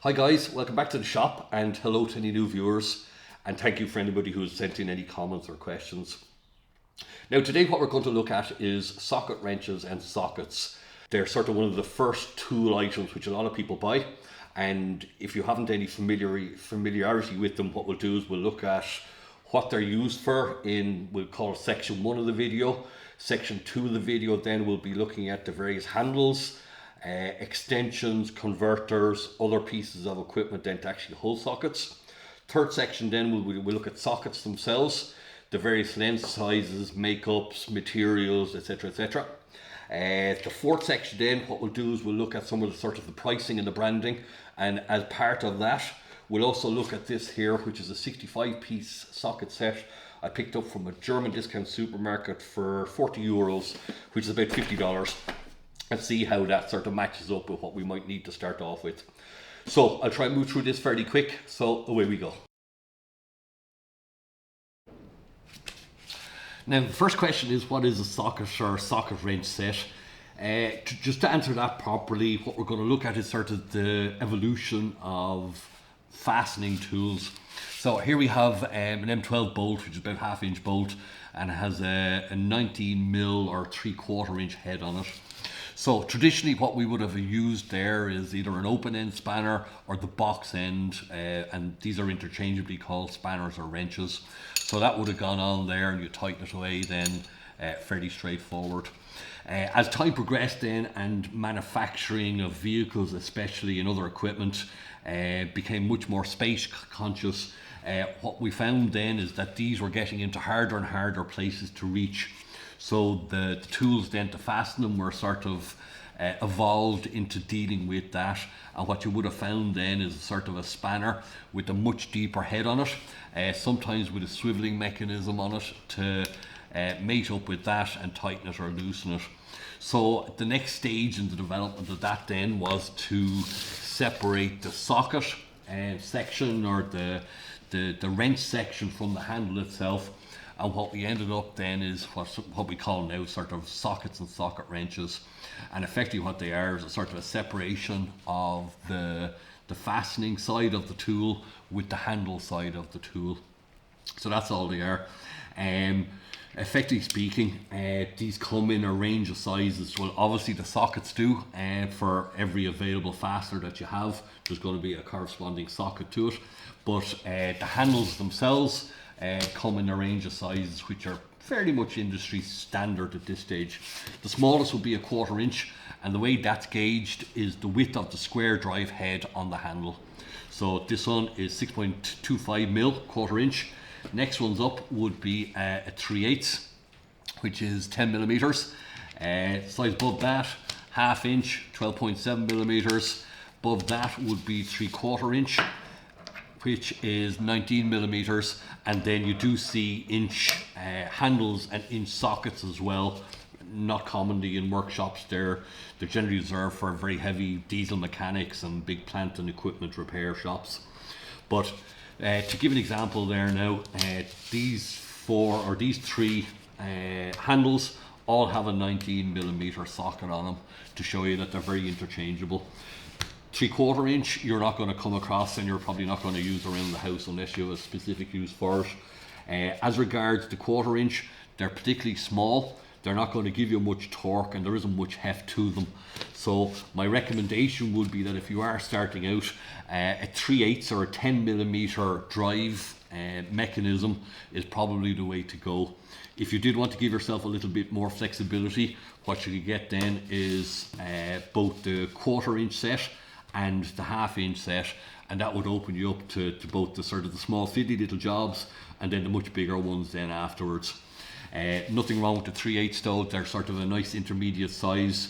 Hi guys, welcome back to the shop and hello to any new viewers, and thank you for anybody who has sent in any comments or questions. Now today what we're going to look at is socket wrenches and sockets. They're sort of one of the first tool items which a lot of people buy, and if you haven't any familiarity with them, what we'll do is we'll look at what they're used for in, we'll call it section 1 of the video. Section 2 of the video then we'll be looking at the various handles, extensions, converters, other pieces of equipment then to actually hold sockets. Third section then we'll look at sockets themselves, the various length sizes, makeups, materials, etc, etc. The fourth section then what we'll do is we'll look at some of the sort of the pricing and the branding, and as part of that we'll also look at this here, which is a 65-piece socket set I picked up from a German discount supermarket for €40, which is about $50. And see how that sort of matches up with what we might need to start off with. So I'll try and move through this fairly quick, so away we go. Now the first question is, what is a socket or socket wrench set? Just to answer that properly, what we're going to look at is sort of the evolution of fastening tools. So here we have an M12 bolt, which is about ½ inch bolt, and it has a 19mm or 3/4 inch head on it. So traditionally what we would have used there is either an open end spanner or the box end, and these are interchangeably called spanners or wrenches. So that would have gone on there and you tighten it away then, fairly straightforward. As time progressed then and manufacturing of vehicles, especially in other equipment, became much more space conscious, what we found then is that these were getting into harder and harder places to reach. So the tools then to fasten them were sort of evolved into dealing with that, and what you would have found then is a sort of a spanner with a much deeper head on it, sometimes with a swiveling mechanism on it to mate up with that and tighten it or loosen it. So the next stage in the development of that then was to separate the socket section or the wrench section from the handle itself. And what we ended up then is what we call now sort of sockets and socket wrenches. And effectively what they are is a sort of a separation of the fastening side of the tool with the handle side of the tool. So that's all they are. Effectively speaking, these come in a range of sizes. Well, obviously the sockets do. For every available fastener that you have, there's going to be a corresponding socket to it. But the handles themselves come in a range of sizes which are fairly much industry standard at this stage. The smallest would be a 1/4 inch, and the way that's gauged is the width of the square drive head on the handle. So this one is 6.25mm, 1/4 inch. Next one's up would be a 3/8, which is 10mm. Size above that, ½ inch, 12.7mm. Above that would be 3/4 inch, which is 19mm, and then you do see inch handles and inch sockets as well. Not commonly in workshops. They're generally reserved for very heavy diesel mechanics and big plant and equipment repair shops. But to give an example there now, these three handles all have a 19mm socket on them to show you that they're very interchangeable. 3/4 inch you're not going to come across, and you're probably not going to use around the house unless you have a specific use for it. As regards the 1/4 inch, they're particularly small. They're not going to give you much torque, and there isn't much heft to them. So my recommendation would be that if you are starting out, a 3/8 or a 10mm drive mechanism is probably the way to go. If you did want to give yourself a little bit more flexibility, what you could get then is both the 1/4 inch set and the ½ inch set, and that would open you up to both the sort of the small fiddly little jobs and then the much bigger ones then afterwards. Nothing wrong with the 3/8 though. They're sort of a nice intermediate size,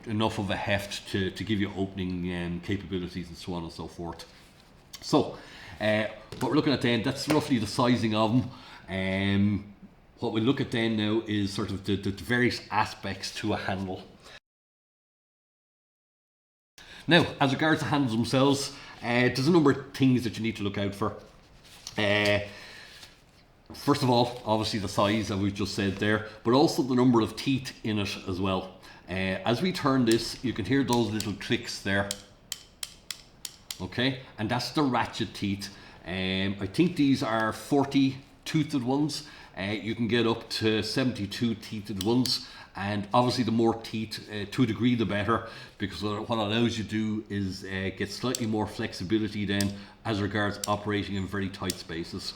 enough of a heft to give you opening capabilities and so on and so forth. So what we're looking at then, that's roughly the sizing of them. What we look at then now is sort of the various aspects to a handle. Now, as regards the handles themselves, there's a number of things that you need to look out for. First of all, obviously the size that we've just said there, but also the number of teeth in it as well. As we turn this, you can hear those little clicks there. okay, and that's the ratchet teeth. I think these are 40 toothed ones. You can get up to 72 teethed ones, and obviously the more teeth to a degree the better, because what it allows you to do is get slightly more flexibility then as regards operating in very tight spaces.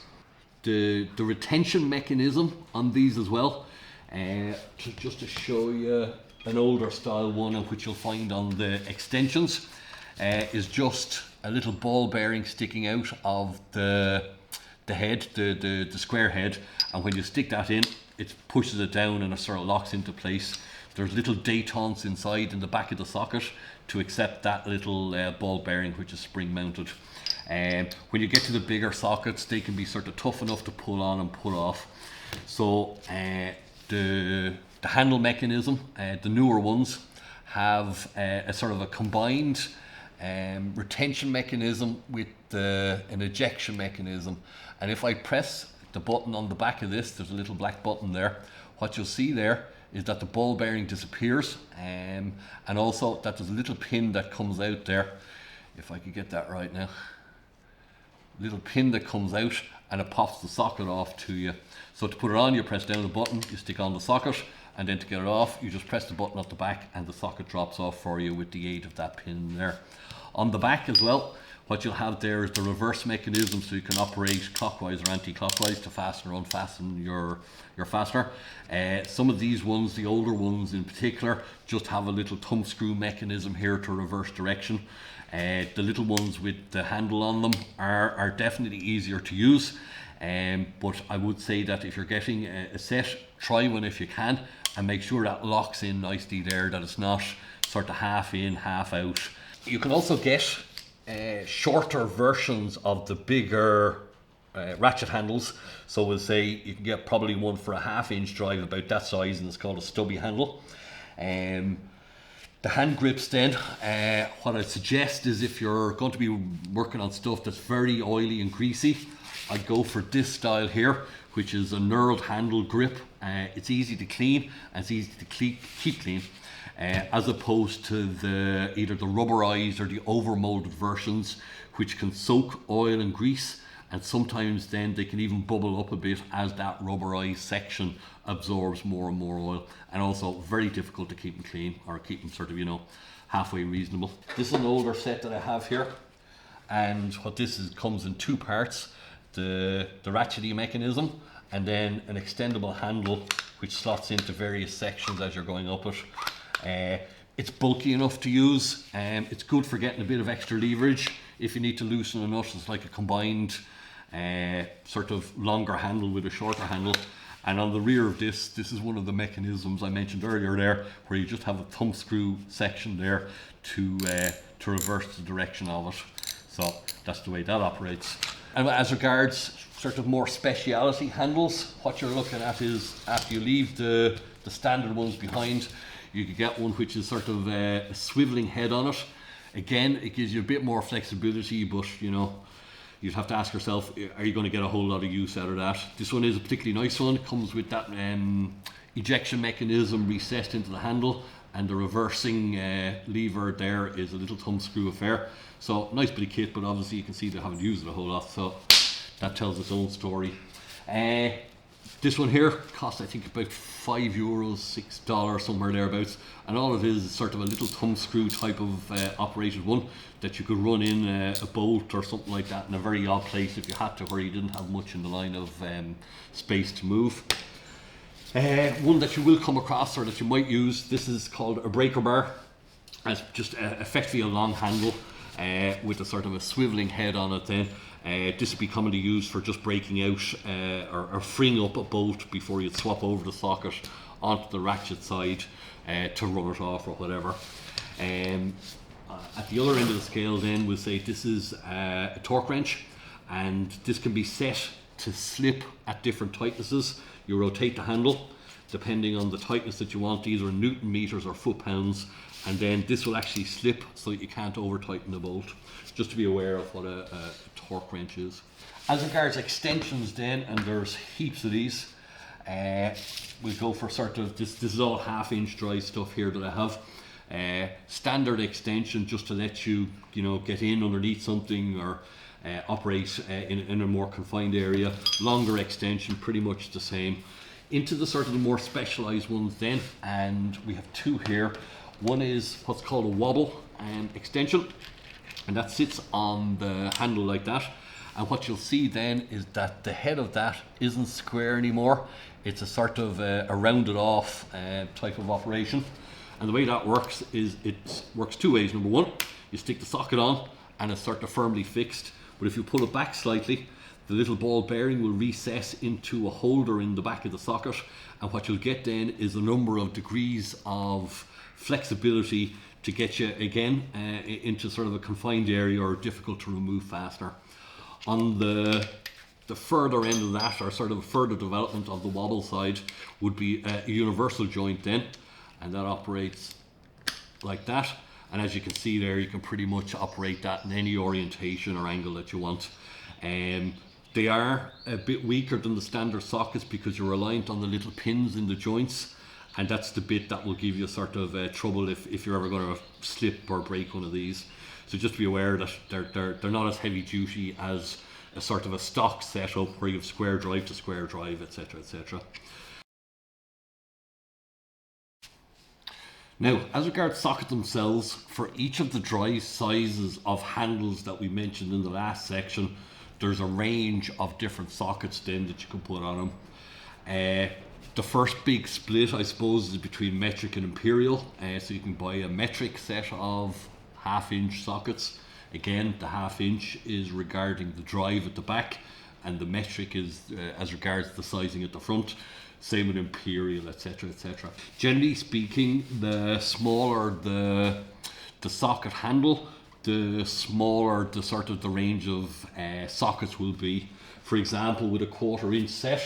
The retention mechanism on these as well, just to show you an older style one, and which you'll find on the extensions, is just a little ball bearing sticking out of the head, the square head, and when you stick that in, it pushes it down and it sort of locks into place. There's little detents inside in the back of the socket to accept that little ball bearing, which is spring mounted. When you get to the bigger sockets, they can be sort of tough enough to pull on and pull off. So the handle mechanism, the newer ones, have a sort of a combined retention mechanism with an ejection mechanism. And if I press the button on the back of this, there's a little black button there, what you'll see there is that the ball bearing disappears, and also that there's a little pin that comes out there. If I could get that right now, little pin that comes out, and it pops the socket off to you. So to put it on, you press down the button, you stick on the socket, and then to get it off, you just press the button at the back and the socket drops off for you with the aid of that pin there. On the back as well, what you'll have there is the reverse mechanism, so you can operate clockwise or anti-clockwise to fasten or unfasten your fastener. Some of these ones, the older ones in particular, just have a little thumb screw mechanism here to reverse direction. The little ones with the handle on them are definitely easier to use, but I would say that if you're getting a set, try one if you can, and make sure that locks in nicely there, that it's not sort of half in, half out. You can also get shorter versions of the bigger ratchet handles. So we'll say you can get probably one for a 1/2 inch drive about that size, and it's called a stubby handle. The hand grips then, what I'd suggest is if you're going to be working on stuff that's very oily and greasy, I'd go for this style here, which is a knurled handle grip. It's easy to clean and it's easy to keep clean. As opposed to either the rubberized or the over molded versions, which can soak oil and grease, and sometimes then they can even bubble up a bit as that rubberized section absorbs more and more oil, and also very difficult to keep them clean or keep them sort of, you know, halfway reasonable. This is an older set that I have here, and what this is, comes in two parts: the ratchety mechanism and then an extendable handle which slots into various sections as you're going up it. It's bulky enough to use, it's good for getting a bit of extra leverage if you need to loosen a nut. It's like a combined sort of longer handle with a shorter handle. And on the rear of this is one of the mechanisms I mentioned earlier there, where you just have a thumb screw section there to reverse the direction of it. So that's the way that operates. And as regards sort of more speciality handles, what you're looking at is, after you leave the standard ones behind, you could get one which is sort of a swiveling head on it. Again, it gives you a bit more flexibility, but you know, you'd have to ask yourself, are you going to get a whole lot of use out of that? This one is a particularly nice one. It comes with that ejection mechanism recessed into the handle, and the reversing lever there is a little thumb screw affair. So nice bit of kit, but obviously you can see they haven't used it a whole lot, so that tells its own story. This one here costs, I think, about €5, $6, somewhere thereabouts, and all it is sort of a little thumb screw type of operated one that you could run in a bolt or something like that in a very odd place if you had to, where you didn't have much in the line of space to move. One that you will come across, or that you might use, this is called a breaker bar. It's just effectively a long handle with a sort of a swiveling head on it then. This would be commonly used for just breaking out or freeing up a bolt before you swap over the socket onto the ratchet side to run it off or whatever. At the other end of the scale then, we'll say this is a torque wrench, and this can be set to slip at different tightnesses. You rotate the handle depending on the tightness that you want, either in Newton meters or foot pounds, and then this will actually slip so that you can't over tighten the bolt. Just to be aware of what a torque wrench is. As regards extensions then, and there's heaps of these, we'll go for sort of, this is all 1/2 inch dry stuff here that I have. Standard extension just to let you, get in underneath something or operate in a more confined area. Longer extension, pretty much the same. Into the sort of the more specialized ones then, and we have two here. One is what's called a wobble extension, and that sits on the handle like that. And what you'll see then is that the head of that isn't square anymore. It's a sort of a rounded off type of operation. And the way that works is it works two ways. Number one, you stick the socket on and it's sort of firmly fixed. But if you pull it back slightly, the little ball bearing will recess into a holder in the back of the socket. And what you'll get then is a number of degrees of flexibility to get you again into sort of a confined area or difficult to remove fastener. On the further end of that, or sort of further development of the wobble side, would be a universal joint then, and that operates like that. And as you can see there, you can pretty much operate that in any orientation or angle that you want. They are a bit weaker than the standard sockets because you're reliant on the little pins in the joints, and that's the bit that will give you sort of trouble if you're ever going to slip or break one of these. So just be aware that they're not as heavy duty as a sort of a stock setup where you have square drive to square drive, etc, etc. Now, as regards sockets themselves, for each of the drive sizes of handles that we mentioned in the last section, there's a range of different sockets then that you can put on them. The first big split, I suppose, is between metric and imperial. So you can buy a metric set of half-inch sockets. Again, the half-inch is regarding the drive at the back, and the metric is as regards the sizing at the front. Same with imperial, etc, etc. Generally speaking, the smaller the socket handle, the smaller the sort of the range of sockets will be. For example, with a 1/4 inch set,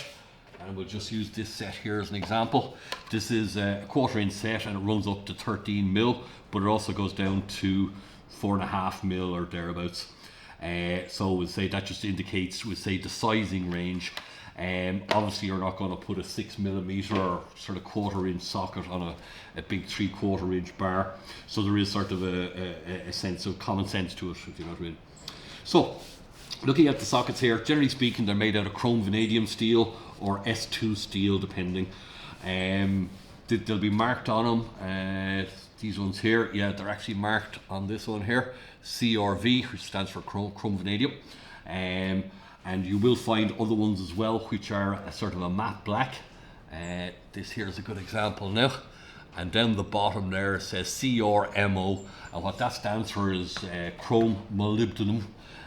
and we'll just use this set here as an example. This is a 1/4 inch set and it runs up to 13 mil, but it also goes down to 4.5 mil or thereabouts. So we'll say that just indicates, we'll say, the sizing range. Obviously you're not going to put a 6mm or sort of 1/4 inch socket on a big 3/4 inch bar. So there is sort of a sense of common sense to it, if you know what I mean. So looking at the sockets here, generally speaking, they're made out of chrome vanadium steel or S2 steel, depending. They'll be marked on them. These ones here, yeah, they're actually marked on this one here, CRV, which stands for chrome vanadium. And you will find other ones as well, which are a sort of a matte black. This here is a good example now. And down the bottom there it says CRMO, and what that stands for is chrome molybdenum,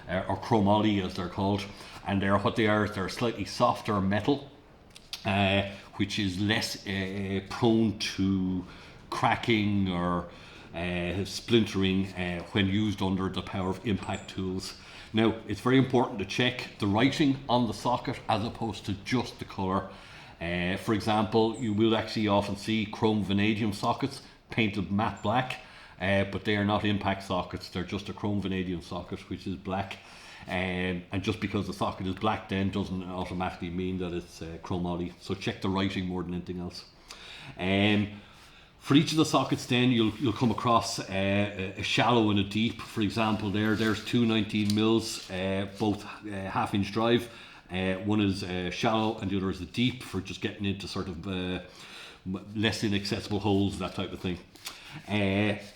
or chromoly as they're called. And they're a slightly softer metal, which is less prone to cracking or splintering when used under the power of impact tools. Now, it's very important to check the writing on the socket as opposed to just the colour. For example, you will actually often see chrome vanadium sockets painted matte black, but they are not impact sockets. They're just a chrome vanadium socket, which is black. And just because the socket is black then doesn't automatically mean that it's chromoly. So check the writing more than anything else. For each of the sockets then you'll come across a shallow and a deep. For example, there's two 19 mils, both half-inch drive. One is shallow and the other is a deep, for just getting into sort of less inaccessible holes, that type of thing.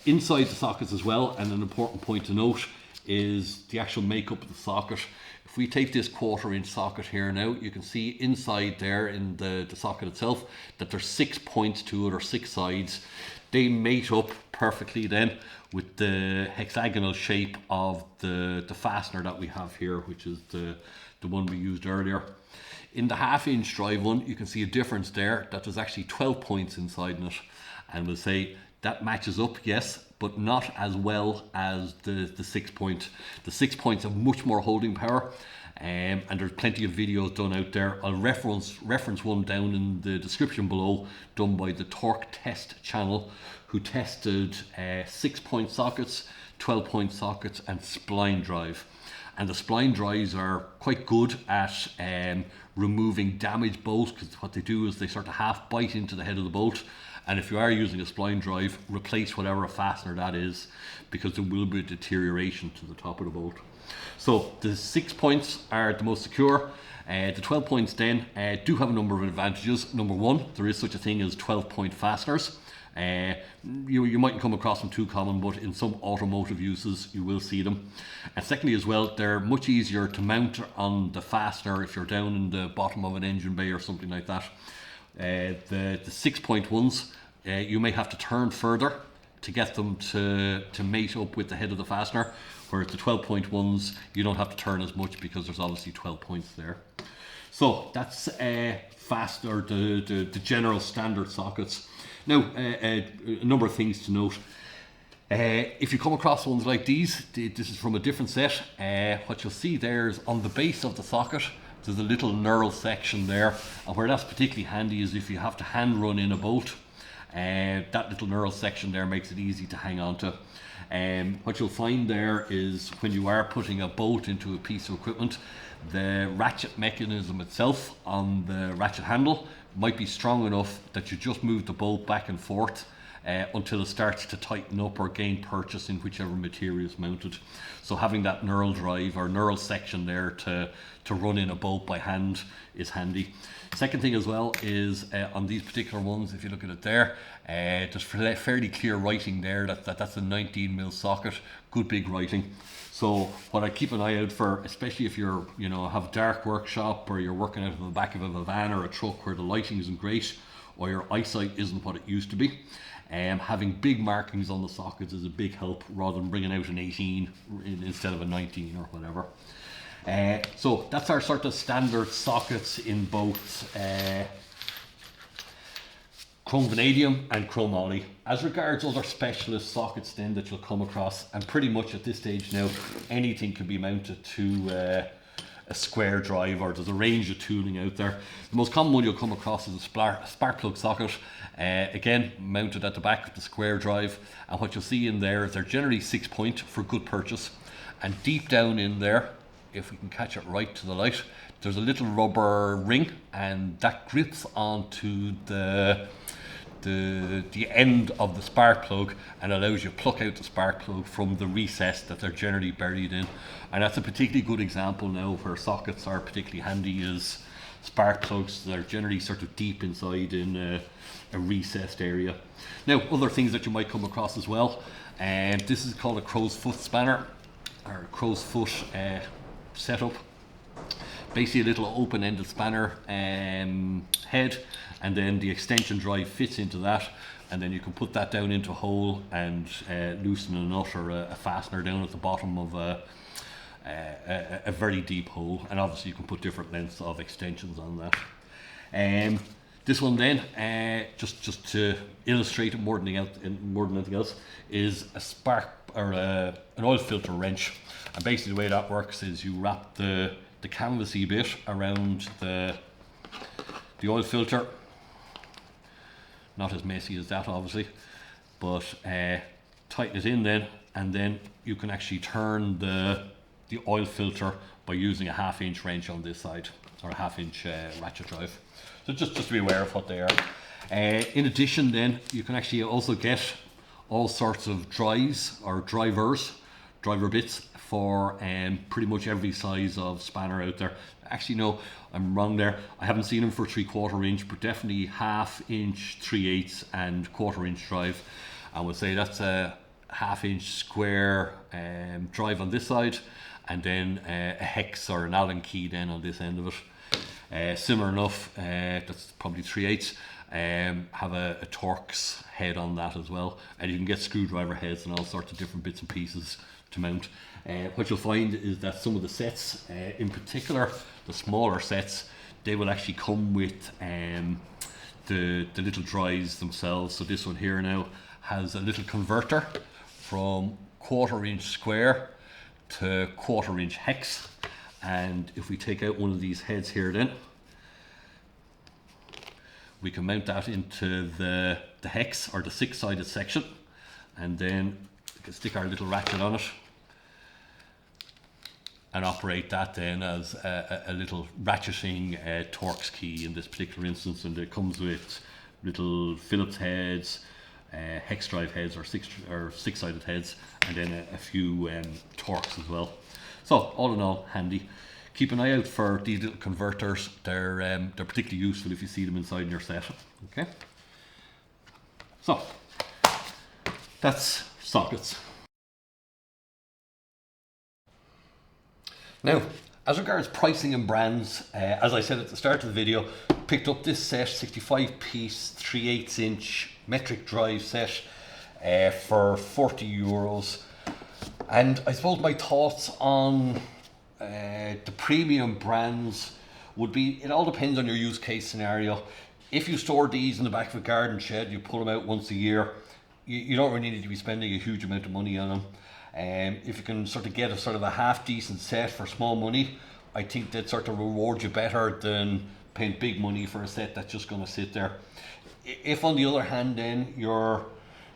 Inside the sockets as well, and an important point to note, is the actual makeup of the socket. If we take this 1/4 inch socket here now, you can see inside there in the socket itself that there's 6 points to it, or 6 sides. They mate up perfectly then with the hexagonal shape of the fastener that we have here, which is the one we used earlier. In the half-inch drive one, you can see a difference there, that there's actually 12 points inside in it. And we'll say that matches up, yes, but not as well as the 6 point. The 6 points have much more holding power, and there's plenty of videos done out there. I'll reference one down in the description below, done by the Torque Test channel, who tested 6 point sockets, 12 point sockets and spline drive. And the spline drives are quite good at removing damaged bolts, because what they do is they sort of half bite into the head of the bolt, And if you are using a spline drive, replace whatever fastener that is, because there will be deterioration to the top of the bolt. So the 6 points are the most secure. The 12 points then do have a number of advantages. Number one, there is such a thing as 12-point fasteners. You mightn't come across them too common, but in some automotive uses you will see them. And secondly as well, they're much easier to mount on the fastener if you're down in the bottom of an engine bay or something like that. The 6-point ones, you may have to turn further to get them to mate up with the head of the fastener, whereas the 12-point ones, you don't have to turn as much because there's obviously 12 points there. So that's the general standard sockets. Now, a number of things to note. If you come across ones like these, this is from a different set. What you'll see there is on the base of the socket, there's a little knurl section there, and where that's particularly handy is if you have to hand run in a bolt. That little knurl section there makes it easy to hang on to. What you'll find there is when you are putting a bolt into a piece of equipment, the ratchet mechanism itself on the ratchet handle might be strong enough that you just move the bolt back and forth until it starts to tighten up or gain purchase in whichever material is mounted. So having that knurl drive or knurl section there to run in a bolt by hand is handy. Second thing as well is on these particular ones, if you look at it there, there's fairly clear writing there that's a 19mm socket, good big writing. So what I keep an eye out for, especially if you're, have a dark workshop or you're working out of the back of a van or a truck where the lighting isn't great or your eyesight isn't what it used to be, having big markings on the sockets is a big help rather than bringing out an 18 instead of a 19 or whatever. So that's our sort of standard sockets in both chrome vanadium and chrome moly. As regards other specialist sockets then that you'll come across, and pretty much at this stage now anything can be mounted to a square drive, or there's a range of tooling out there. The most common one you'll come across is a spark plug socket, again mounted at the back of the square drive, and what you'll see in there is they're generally 6-point for good purchase, and deep down in there, if we can catch it right to the light, there's a little rubber ring, and that grips onto the end of the spark plug and allows you to pluck out the spark plug from the recess that they're generally buried in. And that's a particularly good example now where sockets are particularly handy, is spark plugs that are generally sort of deep inside in a recessed area. Now, other things that you might come across as well, and this is called a crow's foot spanner or crow's foot setup. Basically a little open-ended spanner head, and then the extension drive fits into that, and then you can put that down into a hole and loosen a nut or a fastener down at the bottom of a very deep hole, and obviously you can put different lengths of extensions on that. This one then, just to illustrate it more than anything else, is a spark or an oil filter wrench. And basically the way that works is you wrap the canvasy bit around the oil filter. Not as messy as that obviously, but tighten it in then, and then you can actually turn the oil filter by using a 1/2-inch wrench on this side, or a 1/2-inch ratchet drive. So just to be aware of what they are. In addition then, you can actually also get all sorts of drives or driver bits for pretty much every size of spanner out there. Actually no, I'm wrong there. I haven't seen them for 3/4 inch, but definitely 1/2-inch, 3/8 and 1/4-inch drive. I would say that's a 1/2-inch square drive on this side, and then a hex or an Allen key then on this end of it. Similar enough, that's probably 3/8. Have a Torx head on that as well, and you can get screwdriver heads and all sorts of different bits and pieces to mount. What you'll find is that some of the sets, in particular the smaller sets, they will actually come with the little drives themselves. So this one here now has a little converter from 1/4-inch square to 1/4-inch hex, and if we take out one of these heads here then, we can mount that into the hex or the 6-sided section, and then we can stick our little ratchet on it and operate that then as a little ratcheting Torx key in this particular instance. And it comes with little Phillips heads, hex drive heads or six-sided heads, and then a few Torx as well. So all in all, handy. Keep an eye out for these little converters. They're particularly useful if you see them inside your set. Okay. So that's sockets. Now, as regards pricing and brands, as I said at the start of the video, picked up this set, 65-piece, 3/8 inch metric drive set for €40. And I suppose my thoughts on the premium brands would be, it all depends on your use case scenario. If you store these in the back of a garden shed, you pull them out once a year, you don't really need to be spending a huge amount of money on them. If you can sort of get a half decent set for small money, I think that sort of reward you better than paying big money for a set that's just going to sit there. If on the other hand then you're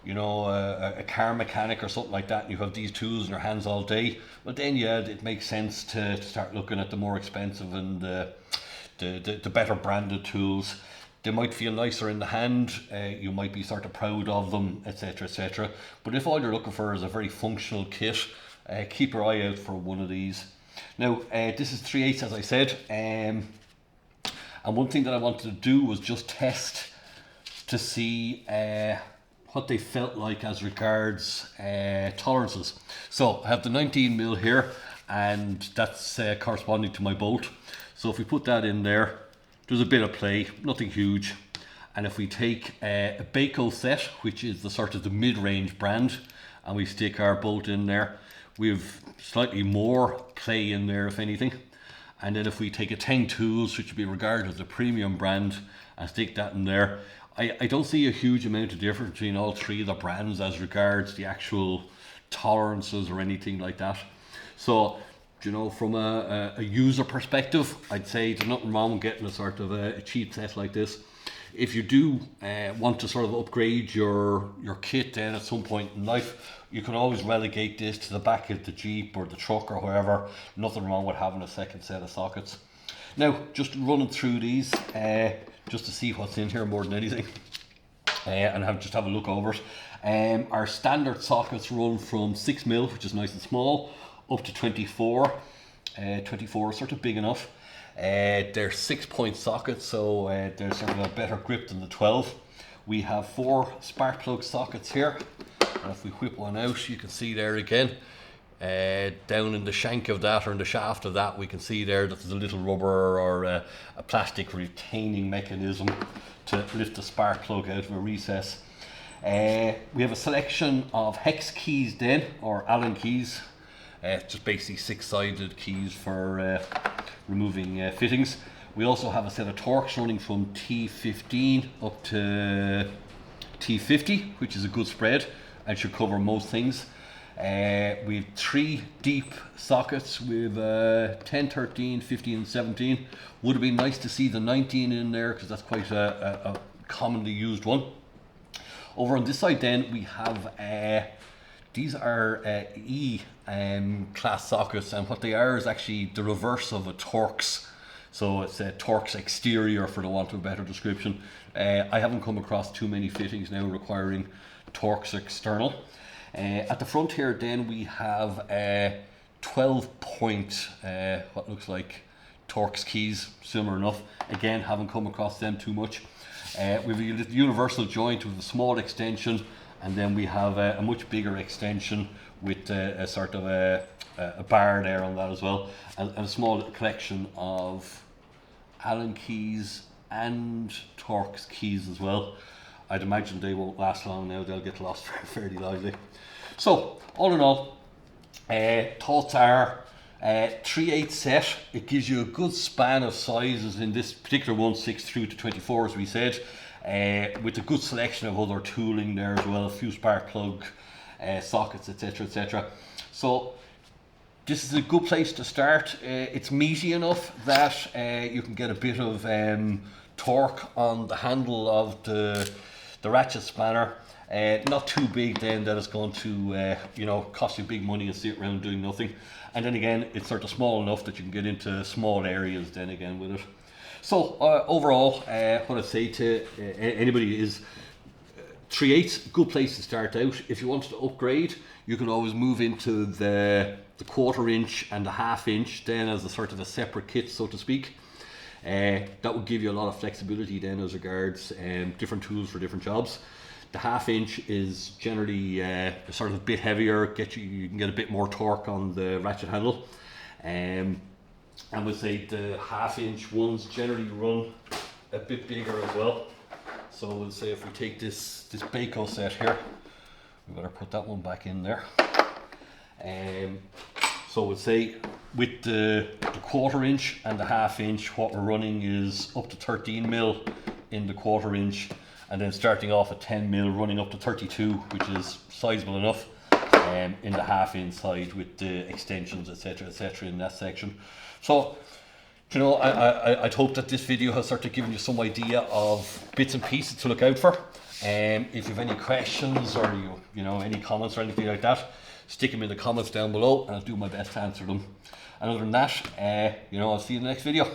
a car mechanic or something like that, and you have these tools in your hands all day, well then yeah, it makes sense to start looking at the more expensive and the better branded tools. They might feel nicer in the hand, you might be sort of proud of them, etc, etc. But if all you're looking for is a very functional kit, keep your eye out for one of these. Now this is 3/8 as I said, and one thing that I wanted to do was just test to see what they felt like as regards tolerances. So I have the 19mm here, and that's corresponding to my bolt. So if we put that in there, there's a bit of play, nothing huge. And if we take a Baco set, which is the sort of the mid-range brand, and we stick our bolt in there, we have slightly more play in there if anything. And then if we take a Teng Tools, which would be regarded as a premium brand, and stick that in there, I don't see a huge amount of difference between all three of the brands as regards the actual tolerances or anything like that. So, you know, from a user perspective, I'd say there's nothing wrong with getting a sort of a cheap set like this. If you do want to sort of upgrade your kit then at some point in life, you can always relegate this to the back of the Jeep or the truck or wherever. Nothing wrong with having a second set of sockets. Now, just running through these, just to see what's in here more than anything, and just have a look over it. Our standard sockets run from 6mm, which is nice and small, up to 24. 24 is sort of big enough. They're 6-point sockets, so they're sort of a better grip than the 12. We have 4 spark plug sockets here, and if we whip one out, you can see there again, down in the shank of that, or in the shaft of that, we can see there that there's a little rubber or a plastic retaining mechanism to lift the spark plug out of a recess. We have a selection of hex keys then, or Allen keys, just basically 6-sided keys for removing fittings. We also have a set of Torx running from T15 up to T50, which is a good spread and should cover most things. We have 3 deep sockets with 10, 13, 15 and 17. Would have been nice to see the 19 in there because that's quite a commonly used one. Over on this side then we have these are E class sockets, and what they are is actually the reverse of a Torx. So it's a Torx exterior, for the want of a better description. I haven't come across too many fittings now requiring Torx external. At the front here then we have 12-point what looks like Torx keys, similar enough. Again, haven't come across them too much. We have a universal joint with a small extension, and then we have a much bigger extension with a sort of a bar there on that as well, and a small little collection of Allen keys and Torx keys as well. I'd imagine they won't last long now, they'll get lost fairly lively. So, all in all, thoughts are 3/8 set. It gives you a good span of sizes in this particular one, 6 through to 24 as we said, with a good selection of other tooling there as well, a few spark plug sockets, etc, etc. So this is a good place to start. It's meaty enough that you can get a bit of torque on the handle of the ratchet spanner. Not too big then that it's going to cost you big money and sit around doing nothing. And then again, it's sort of small enough that you can get into small areas then again with it. So overall, what I'd say to anybody is 3/8, good place to start out. If you wanted to upgrade, you can always move into the 1/4 inch and the 1/2 inch then as a sort of a separate kit, so to speak. That would give you a lot of flexibility then as regards different tools for different jobs. The 1/2 inch is generally sort of a bit heavier, you can get a bit more torque on the ratchet handle. And we'll say the 1/2 inch ones generally run a bit bigger as well. So we'll say if we take this Baco set here, we better put that one back in there. So we'll say with the 1/4 inch and the 1/2 inch, what we're running is up to 13 mil in the 1/4 inch, and then starting off at 10 mil, running up to 32, which is sizable enough in the 1/2 inch side with the extensions, etc., in that section. So, you know, I'd hope that this video has sort of given you some idea of bits and pieces to look out for. If you have any questions or you know any comments or anything like that, stick them in the comments down below and I'll do my best to answer them. And other than that, you know, I'll see you in the next video.